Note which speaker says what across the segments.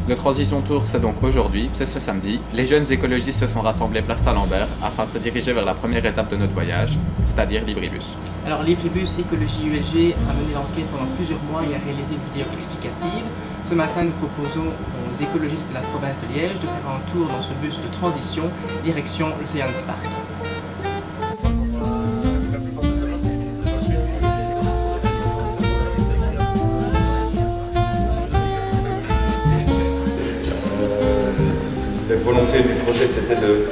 Speaker 1: Le Transition Tour, c'est donc aujourd'hui, c'est ce samedi. Les jeunes écologistes se sont rassemblés place Saint-Lambert afin de se diriger vers la première étape de notre voyage, c'est-à-dire Libribus.
Speaker 2: Alors Libribus Écologie ULG a mené l'enquête pendant plusieurs mois et a réalisé une vidéo explicative. Ce matin, nous proposons aux écologistes de la province de Liège de faire un tour dans ce bus de transition, direction l'Océan Spark.
Speaker 3: La volonté du projet, c'était de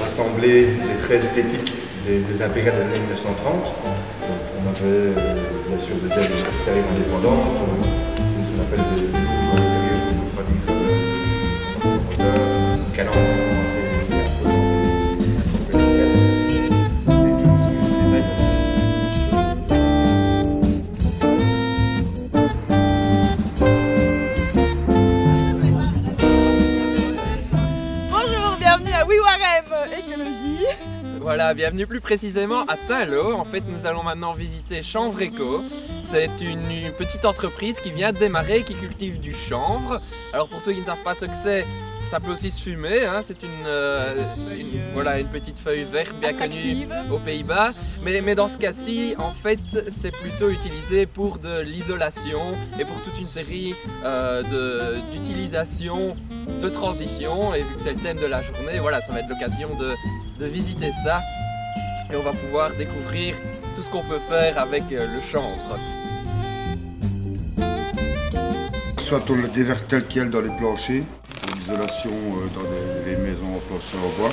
Speaker 3: rassembler les traits esthétiques des impériales des années 1930. On avait bien sûr des ailes extérieures indépendantes, ce qu'on appelle des
Speaker 4: Voilà, bienvenue plus précisément à Tinlo. En fait, nous allons maintenant visiter Chanvre Eco. C'est une petite entreprise qui vient de démarrer, qui cultive du chanvre. Alors pour ceux qui ne savent pas ce que c'est, ça peut aussi se fumer, hein. C'est voilà, une petite feuille verte bien connue aux Pays-Bas. Mais dans ce cas-ci, en fait, c'est plutôt utilisé pour de l'isolation et pour toute une série d'utilisations de transition. Et vu que c'est le thème de la journée, voilà, ça va être l'occasion de visiter ça. Et on va pouvoir découvrir tout ce qu'on peut faire avec le chanvre.
Speaker 5: Soit on le déverse tel quel dans les planchers, pour l'isolation dans les maisons en plancher en bois,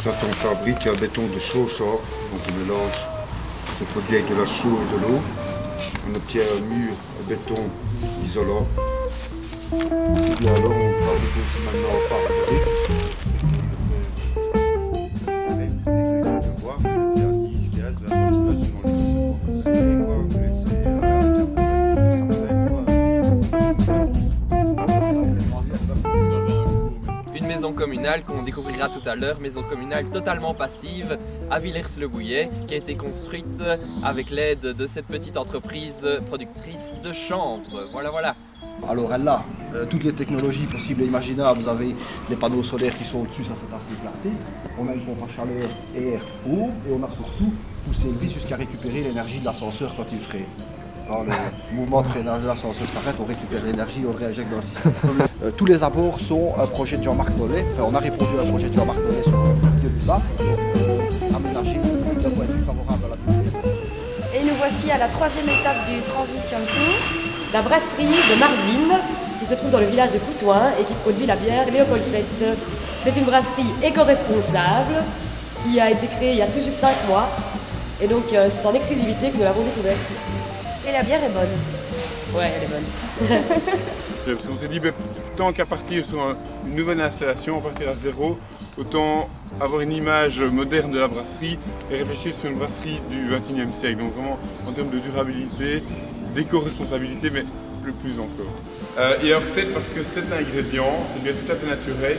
Speaker 5: soit on fabrique un béton de chaux chanvre, donc on mélange ce produit avec de la chaux et de l'eau, on obtient un mur en béton isolant, et bien alors on fabrique aussi maintenant en part de briques.
Speaker 4: Communale qu'on découvrira tout à l'heure, maison communale totalement passive à Villers-le-Bouillet, qui a été construite avec l'aide de cette petite entreprise productrice de chanvre. Voilà.
Speaker 6: Alors elle a toutes les technologies possibles et imaginables. Vous avez les panneaux solaires qui sont au-dessus, ça c'est assez classique. On a une pompe à chaleur et air pour, et on a surtout poussé le vis jusqu'à récupérer l'énergie de l'ascenseur quand il freine. Quand le mouvement de freinage de l'ascenseur s'arrête, on récupère l'énergie, on le réinjecte dans le système. Tous les abords sont un projet de Jean-Marc Nollet. Enfin, on a répondu à un projet de Jean-Marc Nollet sur le lieu du bas, aménagé d'un point de vue favorable à la biodiversité.
Speaker 7: Et nous voici à la troisième étape du Transition Tour, la brasserie de Marzine, qui se trouve dans le village de Coutouin et qui produit la bière Léopold VII. C'est une brasserie éco-responsable qui a été créée il y a tout juste 5 mois. Et donc c'est en exclusivité que nous l'avons découverte.
Speaker 8: Et la bière est bonne.
Speaker 7: Ouais, elle est bonne.
Speaker 9: Parce qu'on s'est dit, tant qu'à partir sur une nouvelle installation, partir à zéro, autant avoir une image moderne de la brasserie et réfléchir sur une brasserie du XXIe siècle. Donc vraiment en termes de durabilité, d'éco-responsabilité, mais le plus encore. Et alors c'est parce que cet ingrédient, c'est bien tout à fait naturel,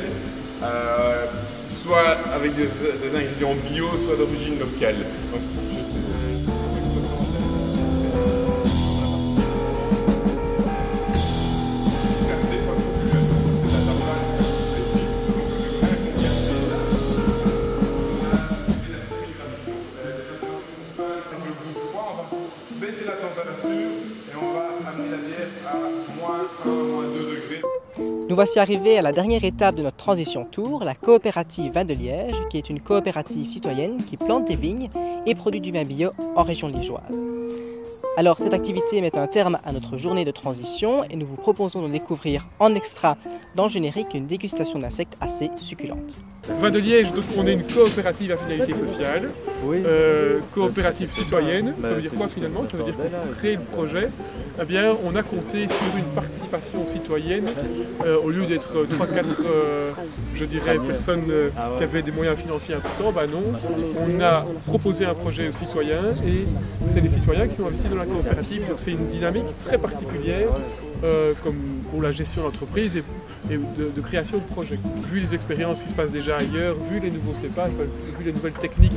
Speaker 9: soit avec des ingrédients bio, soit d'origine locale. Donc, baisser la température et on va amener la bière à moins 2 degrés.
Speaker 2: Nous voici arrivés à la dernière étape de notre transition tour, la coopérative Vin de Liège, qui est une coopérative citoyenne qui plante des vignes et produit du vin bio en région liégeoise. Alors cette activité met un terme à notre journée de transition et nous vous proposons de découvrir en extra dans le générique une dégustation d'insectes assez succulente.
Speaker 10: Vin de Liège, donc on est une coopérative à finalité sociale, coopérative citoyenne. Ça veut dire quoi finalement? Ça veut dire que pour créer le projet, eh bien, on a compté sur une participation citoyenne au lieu d'être 3-4 je dirais, personnes qui avaient des moyens financiers importants. Ben non, on a proposé un projet aux citoyens et c'est les citoyens qui ont investi dans la coopérative. Donc c'est une dynamique très particulière comme pour la gestion d'entreprise et de création de projets. Vu les expériences qui se passent déjà ailleurs, vu les nouveaux cépages, vu les nouvelles techniques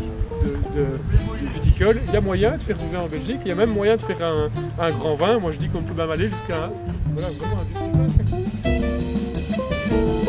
Speaker 10: de viticole, il y a moyen de faire du vin en Belgique, il y a même moyen de faire un grand vin. Moi je dis qu'on peut même aller jusqu'à vraiment un
Speaker 2: Merci.